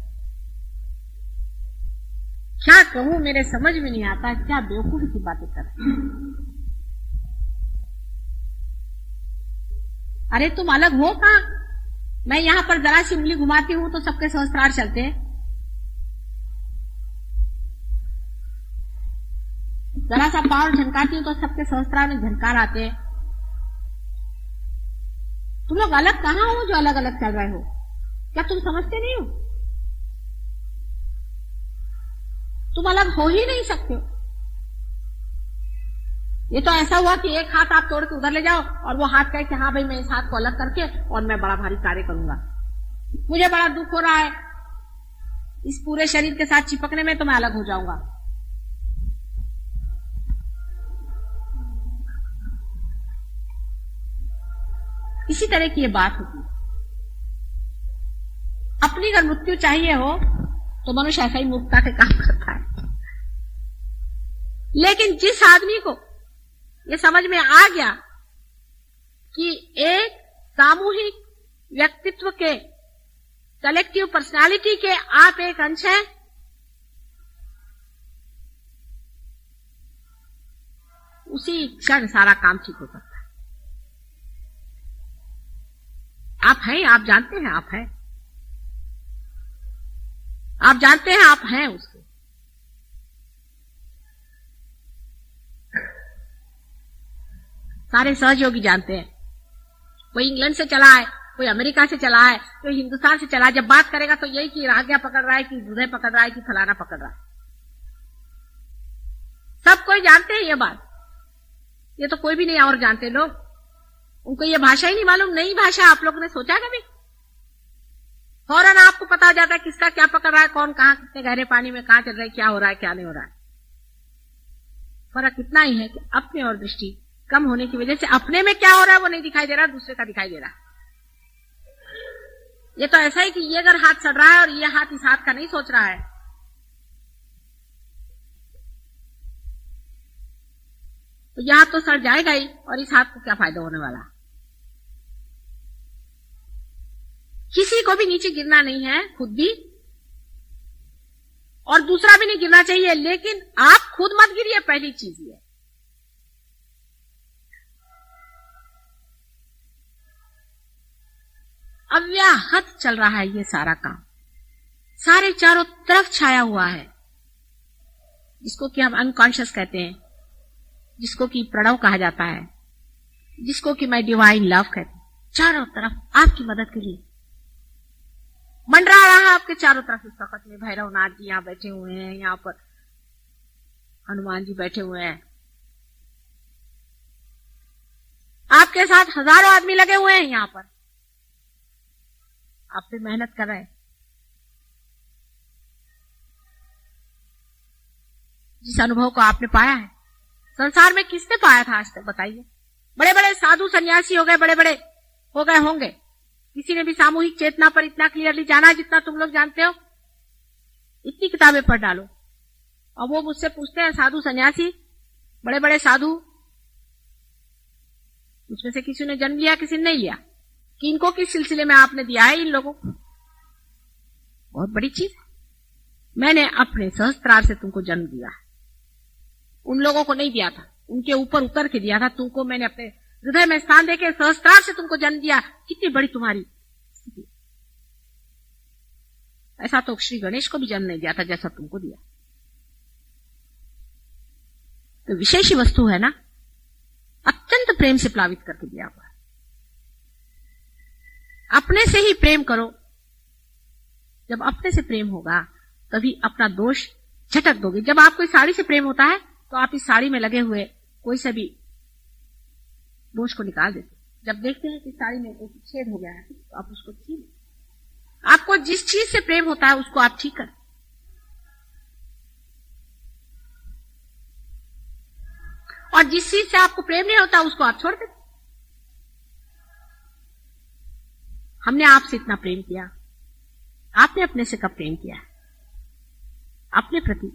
क्या कहूं, मेरे समझ में नहीं आता, क्या बेवकूफी की बातें कर रहे हैं। अरे तुम अलग हो कहां? मैं यहां पर जरा सी उंगली घुमाती हूं तो सबके सहस्त्रार चलते हैं। जरा सा पांव झनकाती हूं तो सबके सहस्त्रार में झनकार आते हैं। तुम लोग अलग कहां हो जो अलग अलग चल रहे हो? क्या तुम समझते नहीं हो? तुम अलग हो ही नहीं सकते। ये तो ऐसा हुआ कि एक हाथ आप तोड़ के उधर ले जाओ और वो हाथ कहे कि हाँ भाई मैं इस हाथ को अलग करके और मैं बड़ा भारी कार्य करूंगा। मुझे बड़ा दुख हो रहा है इस पूरे शरीर के साथ चिपकने में, तो मैं अलग हो जाऊंगा। इसी तरह की ये बात होती है। अपनी अगर मृत्यु चाहिए हो तो मनुष्य ऐसा ही मूर्खता के काम करता है। लेकिन जिस आदमी को ये समझ में आ गया कि एक सामूहिक व्यक्तित्व के, कलेक्टिव पर्सनालिटी के आप एक अंश हैं, उसी क्षण सारा काम ठीक हो सकता है। आप हैं, आप जानते हैं आप हैं, आप जानते हैं आप हैं उसके। सारे सहयोगी जानते हैं। कोई इंग्लैंड से चला है, कोई अमेरिका से चला है, कोई हिंदुस्तान से चला है। जब बात करेगा तो यही कि आज्ञा पकड़ रहा है, कि हृदय पकड़ रहा है, कि फलाना पकड़ रहा है। सब कोई जानते हैं ये बात। ये तो कोई भी नहीं और जानते लोग। उनको ये भाषा ही नहीं मालूम। नई भाषा आप लोगों ने सोचा कभी? फौरन आपको पता हो जाता है किसका क्या पकड़ रहा है, कौन कहां कितने गहरे पानी में कहां चल रहा है, क्या हो रहा है क्या नहीं हो रहा है। फर्क इतना ही है कि अपने और दृष्टि कम होने की वजह से अपने में क्या हो रहा है वो नहीं दिखाई दे रहा, दूसरे का दिखाई दे रहा है। ये तो ऐसा ही कि ये अगर हाथ सड़ रहा है और ये हाथ इस हाथ का नहीं सोच रहा है, तो यह हाथ तो सड़ जाएगा ही, और इस हाथ को क्या फायदा होने वाला। किसी को भी नीचे गिरना नहीं है, खुद भी, और दूसरा भी नहीं गिरना चाहिए। लेकिन आप खुद मत गिरिए, पहली चीज ये। अव्याहत चल रहा है ये सारा काम, सारे चारों तरफ छाया हुआ है, जिसको कि हम अनकॉन्शियस कहते हैं, जिसको कि प्रणव कहा जाता है, जिसको कि मैं डिवाइन लव कहते हैं। चारों तरफ आपकी मदद के लिए मंडरा रहा है, आपके चारों तरफ। इस वक्त में भैरवनाथ जी यहाँ बैठे हुए हैं, यहाँ पर हनुमान जी बैठे हुए हैं, आपके साथ हजारों आदमी लगे हुए हैं यहाँ पर, आप पे मेहनत कर रहे हैं। जिस अनुभव को आपने पाया है, संसार में किसने पाया था आज तक, बताइए? बड़े बड़े साधु सन्यासी हो गए, बड़े बड़े हो गए होंगे, किसी ने भी सामूहिक चेतना पर इतना क्लियरली जाना जितना तुम लोग जानते हो। इतनी किताबें पढ़ डालो और वो मुझसे पूछते हैं, साधु सन्यासी, बड़े बड़े साधु, उसमें से किसी ने जन्म लिया, किसी ने नहीं लिया, कि इनको किस सिलसिले में आपने दिया है इन लोगों को? बहुत बड़ी चीज है। मैंने अपने सहस्त्रार से तुमको जन्म दिया है, उन लोगों को नहीं दिया था, उनके ऊपर उतर के दिया था। तुमको मैंने अपने हृदय में स्थान देके सहस्त्रार से तुमको जन्म दिया। कितनी बड़ी तुम्हारी स्थिति। ऐसा तो श्री गणेश को भी जन्म नहीं दिया था जैसा तुमको दिया। तो विशेष ही वस्तु है ना, अत्यंत प्रेम से प्लावित करके दिया हुआ। अपने से ही प्रेम करो। जब अपने से प्रेम होगा तभी अपना दोष झटक दोगे। जब आपको इस साड़ी से प्रेम होता है तो आप इस साड़ी में लगे हुए कोई से भी दोष को निकाल देते। जब देखते हैं कि साड़ी में एक छेद हो गया है तो आप उसको ठीक, आपको जिस चीज से प्रेम होता है उसको आप ठीक करें। और जिस चीज से आपको प्रेम नहीं होता उसको आप छोड़ देते। हमने आपसे इतना प्रेम किया, आपने अपने से कब प्रेम किया? अपने प्रति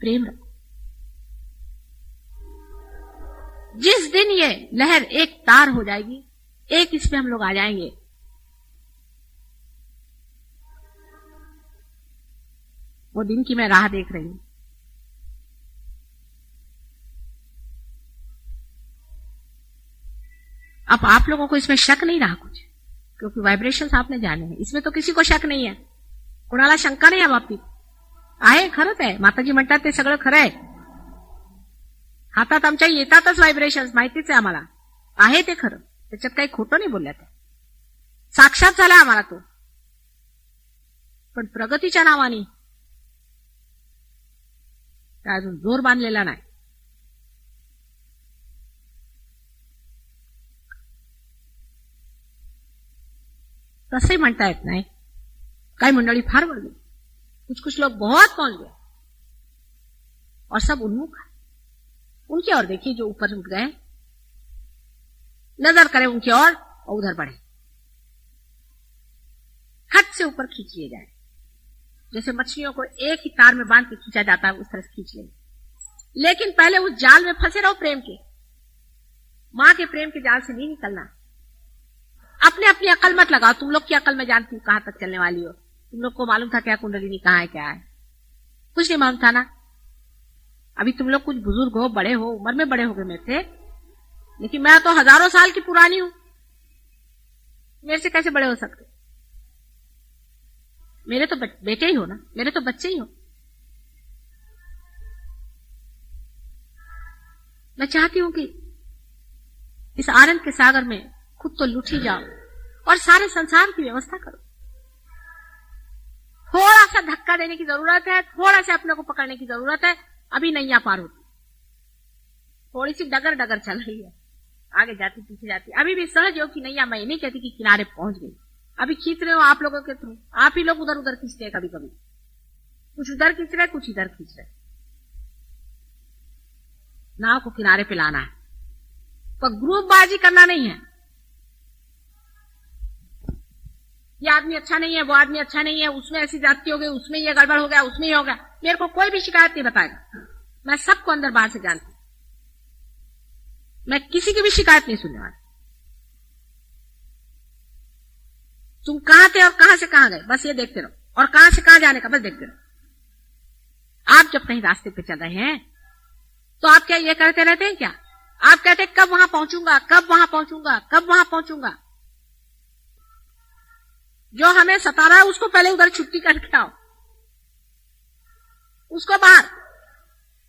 प्रेम रखो। जिस दिन ये लहर एक तार हो जाएगी, एक इसमें हम लोग आ जाएंगे, वो दिन की मैं राह देख रही हूं। अब आप लोगों को इसमें शक नहीं रहा कुछ, क्योंकि वाइब्रेशंस आपने जाने हैं, इसमें तो किसी को शक नाही आहे, कोणाला शंका नाही या बाबतीत आहे. खरंच आहे, माताजी म्हणतात ते सगळं खरं आहे. हातात आमच्या येतातच व्हायब्रेशन्स, माहितीच आहे आम्हाला, आहे ते खरं, त्याच्यात काही खोटं नाही बोलल्या त्या, साक्षात झाला आम्हाला तो. पण प्रगतीच्या नावाने अजून जोर बांधलेला नाही. तसंही म्हणता येत नाही. काही मंडळी फार बढ़ गई, कुछ लोग बहुत पहुंच गए और सब उन्मुख है. उनकी ओर देखिए जो ऊपर उठ गए, नजर करें उनकी ओर और उधर बढ़े, हद से ऊपर खींच लिए जाए. जैसे मछलियों को एक ही तार में बांध के खींचा जाता है, उस तरह से खींच लेंगे. लेकिन पहले उस जाल में फंसे रहो प्रेम के, मां के प्रेम के जाल से नहीं निकलना. अपने अपनी अकल मत लगाओ. तुम लोग की अकल में जानती हूं कहां तक चलने वाली हो. तुम लोग को मालूम था क्या कुंडलिनी कहां है, क्या है, कुछ नहीं मालूम था ना. अभी तुम लोग कुछ बुजुर्ग हो, बड़े हो, उम्र में बड़े हो गए मेरे से, लेकिन मैं तो हजारों साल की पुरानी हूं. मेरे से कैसे बड़े हो सकते? मेरे तो बेटे ही हो ना, मेरे तो बच्चे ही हो. मैं चाहती हूं कि इस आनंद के सागर में खुद तो लुट ही जाओ और सारे संसार की व्यवस्था करो. थोड़ा सा धक्का देने की जरूरत है, थोड़ा सा अपने को पकड़ने की जरूरत है. अभी नैया पार होती, थोड़ी सी डगर डगर चल रही है, आगे जाती पीछे जाती. अभी भी सहज हो कि नैया, मैं नहीं कहती कि किनारे पहुंच गई. अभी खींच रहे हो आप लोगों के थ्रू, आप ही लोग उधर उधर खींचते हैं. कभी कभी कुछ उधर खींच रहे, कुछ इधर खींच रहे. नाव को किनारे पे लाना है, पर ग्रुपबाजी करना नहीं है. ये आदमी अच्छा नहीं है, वो आदमी अच्छा नहीं है, उसमें ऐसी जाति हो गई, उसमें ये गड़बड़ हो गया, उसमें ये हो गया. मेरे को कोई भी शिकायत नहीं बताएगा. मैं सबको अंदर बाहर से जानती हूं. मैं किसी की भी शिकायत नहीं सुनने वाली. तुम कहां थे और कहां से कहां गए, बस ये देखते रहो, और कहां से कहां जाने का बस देखते रहो. आप जब कहीं रास्ते पे चल रहे हैं तो आप क्या ये कहते रहते हैं क्या? आप कहते कब वहां पहुंचूंगा, कब वहां पहुंचूंगा, कब वहां पहुंचूंगा. जो हमें सता रहा है उसको पहले उधर छुट्टी करके आओ, उसको बाहर,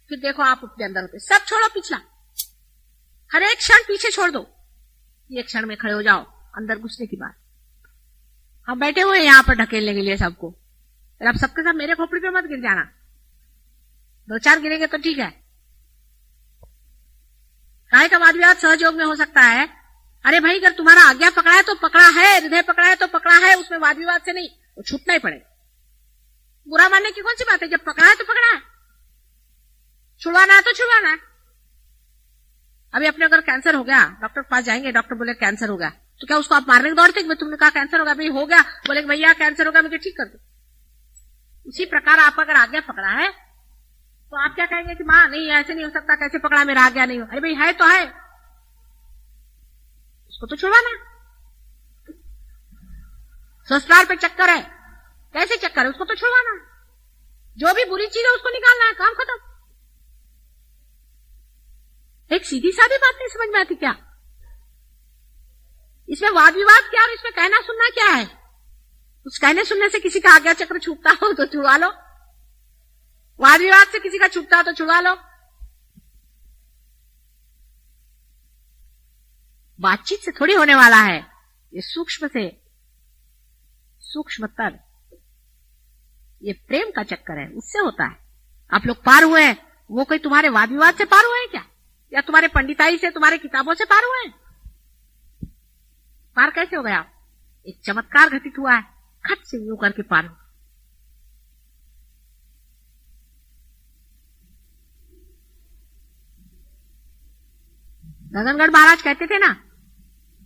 फिर देखो आप अपने अंदर होते. सब छोड़ो पिछला, हर एक क्षण पीछे छोड़ दो. एक क्षण में खड़े हो जाओ अंदर घुसने की बात. हम बैठे हुए हैं यहां पर ढकेलने के लिए सबको, फिर आप सबके साथ मेरे खोपड़ी पे मत गिर जाना. 2-4 गिरेंगे तो ठीक है. काहे का वाद विवाद सहयोग में हो सकता है. अरे भाई, अगर तुम्हारा आज्ञा पकड़ा है तो पकड़ा है, हृदय पकड़ा है तो पकड़ा है, उसमें वाद विवाद से नहीं, वो छूटना ही पड़ेगा. बुरा मानने की कौन सी बात है. जब पकड़ा है तो पकड़ा है, छुड़वाना है तो छुड़वाना है. अभी अपने अगर कैंसर हो गया, डॉक्टर के पास जाएंगे, डॉक्टर बोले कैंसर हो गया, तो क्या उसको आप मारने के दौड़ते कि तुमने कहा कैंसर हो गया, भाई हो गया, बोले भैया कैंसर हो गया, मुझे ठीक कर दो. उसी प्रकार आप अगर आज्ञा पकड़ा है तो आप क्या कहेंगे कि मां नहीं, ऐसे नहीं हो सकता, कैसे पकड़ा, मेरा आज्ञा नहीं हो. अरे भाई है तो है, उसको तो छुड़वाना. ससुराल पे चक्कर है, कैसे चक्कर है, उसको तो छुड़वाना. जो भी बुरी चीज है उसको निकालना है, काम खत्म. एक सीधी सादी बात नहीं समझ में आती क्या? इसमें वाद विवाद क्या और इसमें कहना सुनना क्या है? उस कहने सुनने से किसी का आज्ञा चक्र छूटता हो तो छुड़वा लो, वाद विवाद से किसी का छूटता हो तो छुड़वा लो. बातचीत से थोड़ी होने वाला है, ये सूक्ष्म से सूक्ष्मतर, ये प्रेम का चक्कर है, उससे होता है. आप लोग पार हुए हैं, वो कोई तुम्हारे वाद विवाद से पार हुए हैं क्या, या तुम्हारे पंडिताई से, तुम्हारे किताबों से पार हुए हैं? पार कैसे हो गया? एक चमत्कार घटित हुआ है, खट से यूं करके पार हो. गगनगढ़ महाराज कहते थे ना,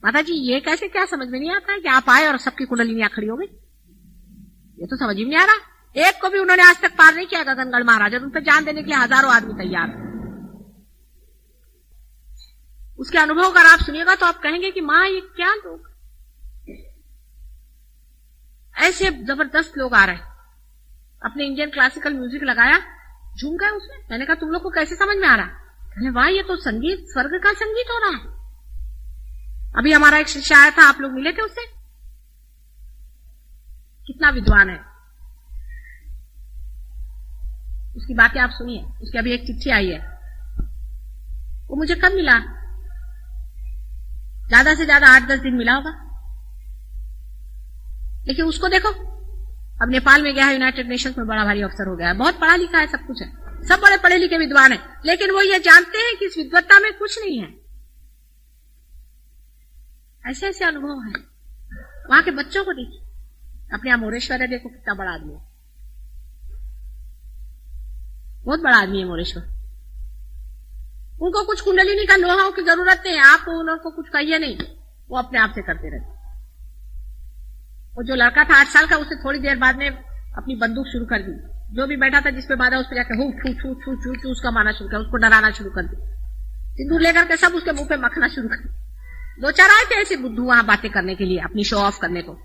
माता जी ये कैसे, क्या समझ में नहीं आता है कि आप आए और सबकी कुंडलिनियां खड़ी हो गई. ये तो समझ ही नहीं आ रहा. एक को भी उन्होंने आज तक पार नहीं किया गगनगढ़ महाराज, और उन पर जान देने के लिए हजारों आदमी तैयार है. उसके अनुभव अगर आप सुनिएगा तो आप कहेंगे कि मां ये क्या लोग, ऐसे जबरदस्त लोग आ रहे हैं. अपने इंडियन क्लासिकल म्यूजिक लगाया, झूम गए उसमें। मैंने कहा तुम लोग को कैसे समझ में आ रहा? कहने वाह ये तो संगीत, स्वर्ग का संगीत हो रहा है। अभी हमारा एक शिष्य आया था, आप लोग मिले थे उससे, कितना विद्वान है, उसकी बातें आप सुनिए। उसकी अभी एक चिट्ठी आई है, वो मुझे कब मिला, ज्यादा से ज्यादा 8-10 दिन मिला होगा, लेकिन उसको देखो अब नेपाल में गया है, यूनाइटेड नेशंस में बड़ा भारी अफसर हो गया है, बहुत पढ़ा लिखा है, सब कुछ है, सब बड़े पढ़े लिखे विद्वान है, लेकिन वो ये जानते हैं कि इस विद्वत्ता में कुछ नहीं है। ऐसे ऐसे अनुभव है। वहां के बच्चों को देखिए, अपने यहां मोरेश्वर है, देखो कितना बड़ा आदमी है, बहुत बड़ा आदमी है मोरेश्वर। उनको कुछ कुंडलिनी का नोहाव की जरूरत नहीं है, आप उनको कुछ कहिए नहीं, वो अपने आप से करते रहते। वो जो लड़का था 8 साल का, उससे थोड़ी देर बाद में अपनी बंदूक शुरू कर दी, जो भी बैठा था जिस पे बाधा उस पर जाकर हु छू छू छू छू छू उसका मारना शुरू किया, उसको डराना शुरू कर दी, सिंदूर लेकर के सब उसके मुंह पे मखना शुरू कर दी। 2-4 आए थे ऐसे बुद्धू वहां बातें करने के लिए, अपनी शो ऑफ करने को,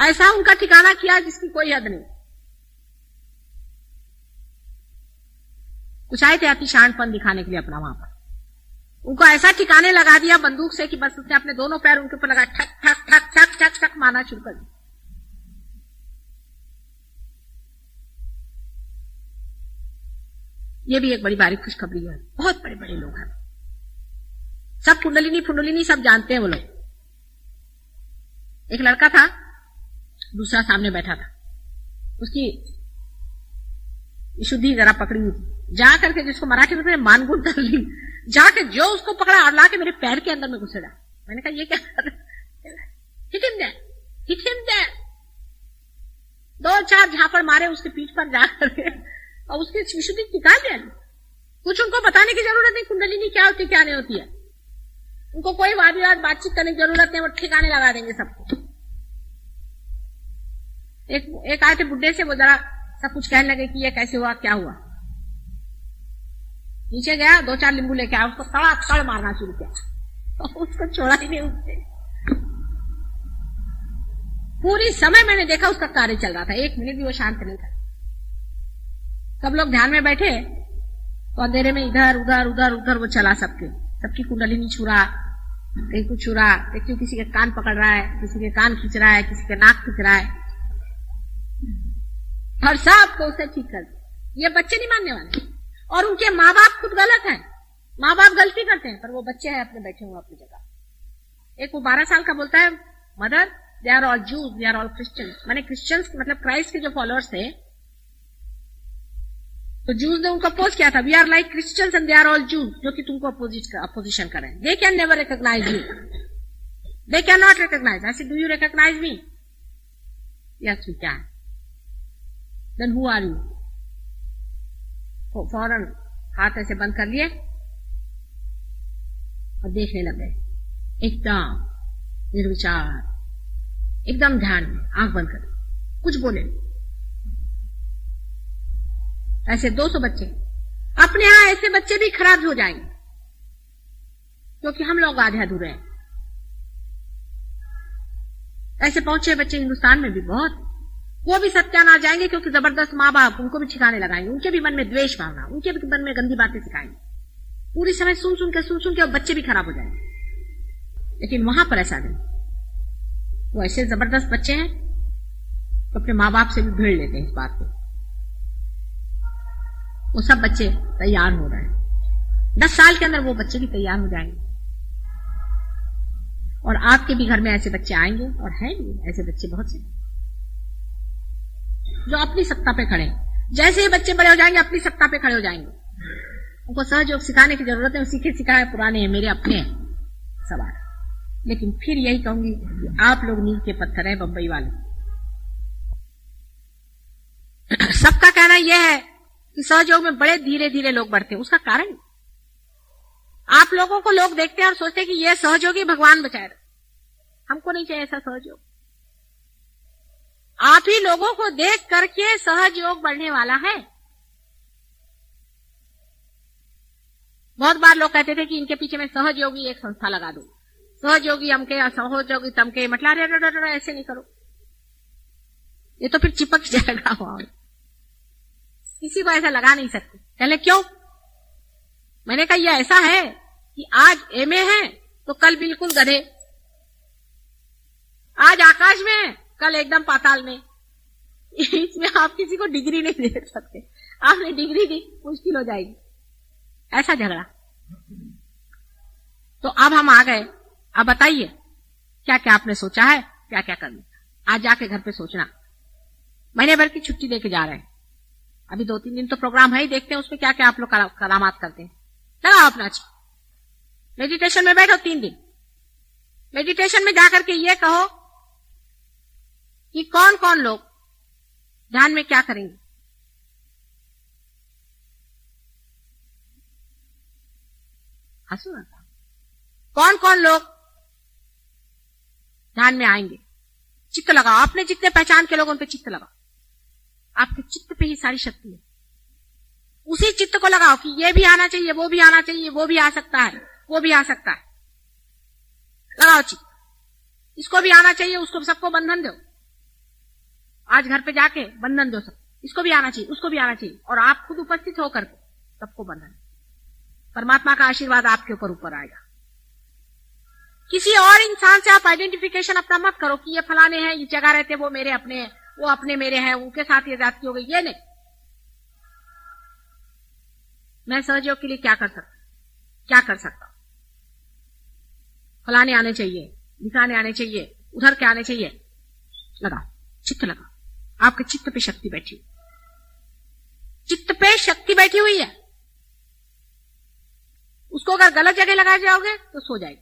ऐसा उनका ठिकाना किया जिसकी कोई हद नहीं। कुछ आए थे अति शानपन दिखाने के लिए अपना वहां पर, उनको ऐसा ठिकाने लगा दिया बंदूक से कि बस उसने अपने दोनों पैर उनके ऊपर लगा, ठक ठक ठक ठक ठक ठक मारना शुरू कर दिया। ये भी एक बड़ी बारीक खुशखबरी है, बहुत बड़े बड़े लोग हैं, सब कुंडलिनी फुंडलिनी सब जानते हैं वो लोग। एक लड़का था, दूसरा सामने बैठा था, उसकी शुद्धि जरा पकड़ी हुई थी, जा करके जिसको मराठी में मानगुण कर ली, जाके जो उसको पकड़ा और लाके मेरे पैर के अंदर में घुसेड़ा। मैंने कहा ये क्या कर रहा? हिट हिम दे 2-4 झापड़ मारे उसके पीठ पर जाकर के और उसकी विशुद्धि निकाल दिया। कुछ उनको बताने की जरूरत नहीं कुंडलिनी क्या होती क्या नहीं होती है, उनको कोई वाद विवाद बातचीत करने की जरूरत नहीं, वो ठिकाने लगा देंगे सबको। एक आए थे बुड्ढे से, वो जरा सब कुछ कहने लगे कि ये कैसे हुआ क्या हुआ। नीचे गया, 2-4 नींबू लेके आया, उसको तड़ मारना शुरू किया, उसको छोड़ा ही नहीं उससे। पूरी समय मैंने देखा उसका कार्य चल रहा था, 1 मिनट भी वो शांत नहीं था। सब लोग ध्यान में बैठे तो अंधेरे में इधर उधर उधर उधर वो चला, सबकी कुंडलिनी छुरा, कहीं कुछ छुरा, देखिए किसी के कान पकड़ रहा है, किसी के कान खींच रहा है, किसी के नाक खींच रहा है, और सबको उसे ठीक कर दिया। ये बच्चे नहीं मानने वाले, और उनके माँ बाप खुद गलत हैं, माँ बाप गलती करते हैं, पर वो बच्चे हैं अपने बैठे हुए अपनी जगह। एक वो 12 साल का बोलता है, mother they are all Jews, they are all Christians. मैंने क्रिश्चियंस मतलब क्राइस्ट के जो फॉलोअर्स थे, तो जूज ने उनको अपोज किया था, we are like Christians and they are all Jews, जो कि तुमको अपोजिशन करें। They can never recognise you, they can not recognise. I said do you recognise me? Yes we can. Then who are you? फौरन हाथ ऐसे बंद कर लिए और देखने लगे, एकदम निर्विचार, एकदम ध्यान में, आंख बंद कर, कुछ बोले। ऐसे 200 बच्चे, अपने यहां ऐसे बच्चे भी खराब हो जाएंगे क्योंकि हम लोग आधे अधूरे हैं। ऐसे पहुंचे बच्चे हिंदुस्तान में भी बहुत, वो भी सत्यानाश जाएंगे क्योंकि जबरदस्त माँ बाप उनको भी ठिकाने लगाएंगे, उनके भी मन में द्वेष भावना, उनके भी मन में गंदी बातें सिखाएंगे, पूरी समय सुन सुन के और बच्चे भी खराब हो जाएंगे। लेकिन वहां पर ऐसा नहीं, वो ऐसे जबरदस्त बच्चे हैं तो अपने माँ बाप से भी भिड़ लेते हैं इस बात पे। वो सब बच्चे तैयार हो रहे हैं, 10 साल के अंदर वो बच्चे भी तैयार हो जाएंगे, और आपके भी घर में ऐसे बच्चे आएंगे, और हैं भी ऐसे बच्चे बहुत से जो अपनी सत्ता पे खड़े हैं। जैसे ही बच्चे बड़े हो जाएंगे अपनी सत्ता पे खड़े हो जाएंगे, उनको सहयोग सिखाने की जरूरत है, सीखे सिखाए पुराने हैं, मेरे अपने हैं सवाल। लेकिन फिर यही कहूंगी कि आप लोग नींव के पत्थर हैं, बंबई वाले। सबका कहना यह है कि सहयोग में बड़े धीरे धीरे लोग बढ़ते हैं। उसका कारण आप लोगों को लोग देखते हैं और सोचते हैं कि यह सहयोगी भगवान बचाए रहे, हमको नहीं चाहिए ऐसा सहयोग। आप ही लोगों को देख करके सहयोग बढ़ने वाला है। बहुत बार लोग कहते थे कि इनके पीछे में सहयोगी एक संस्था लगा दो, सहयोगी हमके या सहयोगी तमके, मतलब ऐसे नहीं करो, ये तो फिर चिपक जाएगा। किसी को ऐसा लगा नहीं सकते। कहले क्यों? मैंने कहा यह ऐसा है कि आज एमए है तो कल बिल्कुल गधे, आज आकाश में है कल एकदम पाताल में। इसमें आप किसी को डिग्री नहीं दे सकते, आपने डिग्री दी मुश्किल हो जाएगी। ऐसा झगड़ा। तो अब हम आ गए, अब बताइए क्या क्या आपने सोचा है, क्या क्या करना। आज जाके घर पे सोचना। महीने भर की छुट्टी लेके जा रहे हैं, अभी 2-3 दिन तो प्रोग्राम है ही, देखते हैं उसमें क्या क्या आप लोग करामात करते हैं। लगाओ अपना मेडिटेशन में बैठो 3 दिन। मेडिटेशन में जाकर के ये कहो कि कौन कौन लोग ध्यान में क्या करेंगे। हंसो ना। कौन कौन लोग ध्यान में आएंगे, चित्त लगाओ। आपने जितने पहचान के लोगों पे चित्त लगाओ। आपके चित्त पे ही सारी शक्ति है। उसी चित्त को लगाओ कि ये भी आना चाहिए, वो भी आना चाहिए, वो भी आ सकता है, वो भी आ सकता है। लगाओ चित्त, इसको भी आना चाहिए, उसको सबको बंधन दो। आज घर पे जाके बंधन दो सब, इसको भी आना चाहिए, उसको भी आना चाहिए, और आप खुद उपस्थित होकर सबको बंधन। परमात्मा का आशीर्वाद आपके ऊपर आएगा। किसी और इंसान से आप आइडेंटिफिकेशन अपना मत करो कि ये फलाने हैं, ये जगह रहते, वो मेरे अपने हैं, वो अपने मेरे हैं, उनके साथ ये जाती हो गई, ये नहीं। मैं सहयोग के लिए क्या कर सकता हूं? फलाने आने चाहिए, दिखाने आने चाहिए, उधर के आने चाहिए। लगाओ, चित्त लगाओ। आपके चित्त पे शक्ति बैठी हुई, चित्त पे शक्ति बैठी हुई है। उसको अगर गलत जगह लगा जाओगे तो सो जाएगी,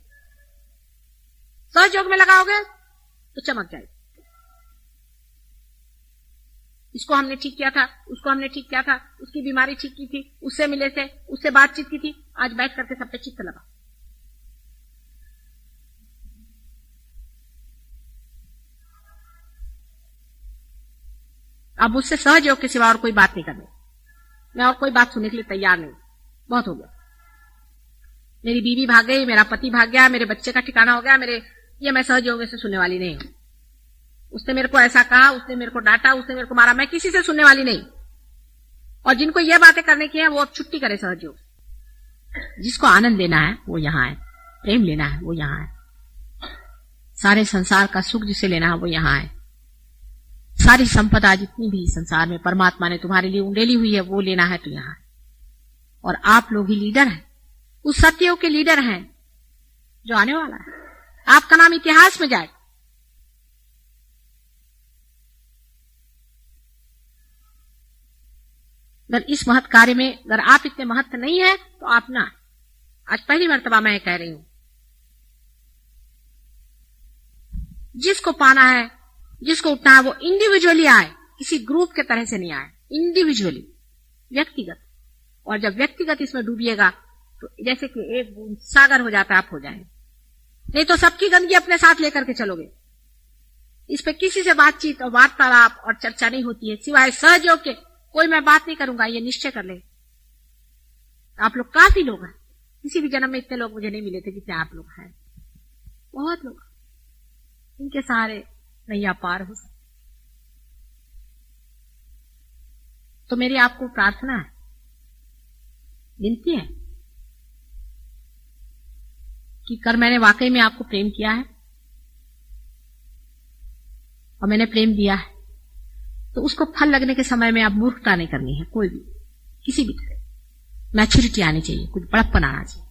सहयोग में लगाओगे तो चमक जाएगी। इसको हमने ठीक किया था, उसको हमने ठीक किया था, उसकी बीमारी ठीक की थी, उससे मिले थे, उससे बातचीत की थी। आज बैठ करके सब पे चित्त लगा। अब उससे सहयोग के सिवा और कोई बात नहीं करनी। मैं और कोई बात सुनने के लिए तैयार नहीं, बहुत हो गया। मेरी बीवी भाग गई, मेरा पति भाग गया, मेरे बच्चे का ठिकाना हो गया, ये मैं सहयोग से सुनने वाली नहीं हूं। उसने मेरे को ऐसा कहा, उसने मेरे को डांटा, उसने मेरे को मारा, मैं किसी से सुनने वाली नहीं। और जिनको ये बातें करने की है वो अब छुट्टी करे सहयोग। जिसको आनंद लेना है वो यहां है, प्रेम लेना है वो यहां है, सारे संसार का सुख जिसे लेना है वो यहां है। सारी संपदा जितनी भी संसार में परमात्मा ने तुम्हारे लिए उंडेली हुई है वो लेना है तो यहां है। और आप लोग ही लीडर हैं, उस सत्ययुग के लीडर हैं जो आने वाला है। आपका नाम इतिहास में जाए। अगर इस महत् कार्य में अगर आप इतने महत्व नहीं है तो आप ना, आज पहली मर्तबा मैं कह रही हूं, जिसको पाना है, जिसको उठना है वो इंडिविजुअली आए, किसी ग्रुप के तरह से नहीं आए, इंडिविजुअली, व्यक्तिगत। और जब व्यक्तिगत इसमें डूबिएगा तो जैसे कि एक बूंद सागर हो जाता है, आप हो जाएंगे। नहीं तो सबकी गंदगी अपने साथ लेकर के चलोगे। इस पे किसी से बातचीत और वार्तालाप और चर्चा नहीं होती है सिवाय सहयोग के। कोई मैं बात नहीं करूंगा, ये निश्चय कर ले। आप लोग काफी लोग हैं, किसी भी जन्म में इतने लोग मुझे नहीं मिले थे जितने आप लोग हैं। बहुत लोग, इनके सहारे नैया पार हो सकती। तो मेरी आपको प्रार्थना है, विनती है कि कर मैंने वाकई में आपको प्रेम किया है और मैंने प्रेम दिया है, तो उसको फल लगने के समय में आप मूर्खता नहीं करनी है। कोई भी, किसी भी तरह मैच्योरिटी आनी चाहिए, कुछ बड़प्पन आना चाहिए।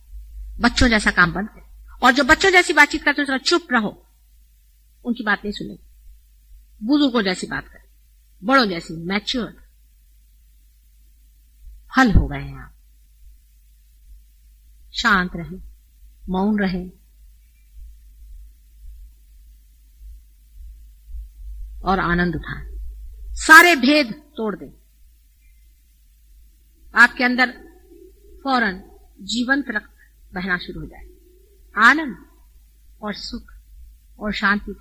बच्चों जैसा काम बंद करें, और जो बच्चों जैसी बातचीत करते हैं चुप रहो, उनकी बात नहीं सुने। बुजुर्गों जैसी बात करें, बड़ों जैसी, मैच्योर। फल हो गए हैं आप। शांत रहें, मौन रहें और आनंद उठाएं। सारे भेद तोड़ दें। आपके अंदर फौरन जीवंत रक्त बहना शुरू हो जाए, आनंद और सुख और शांति।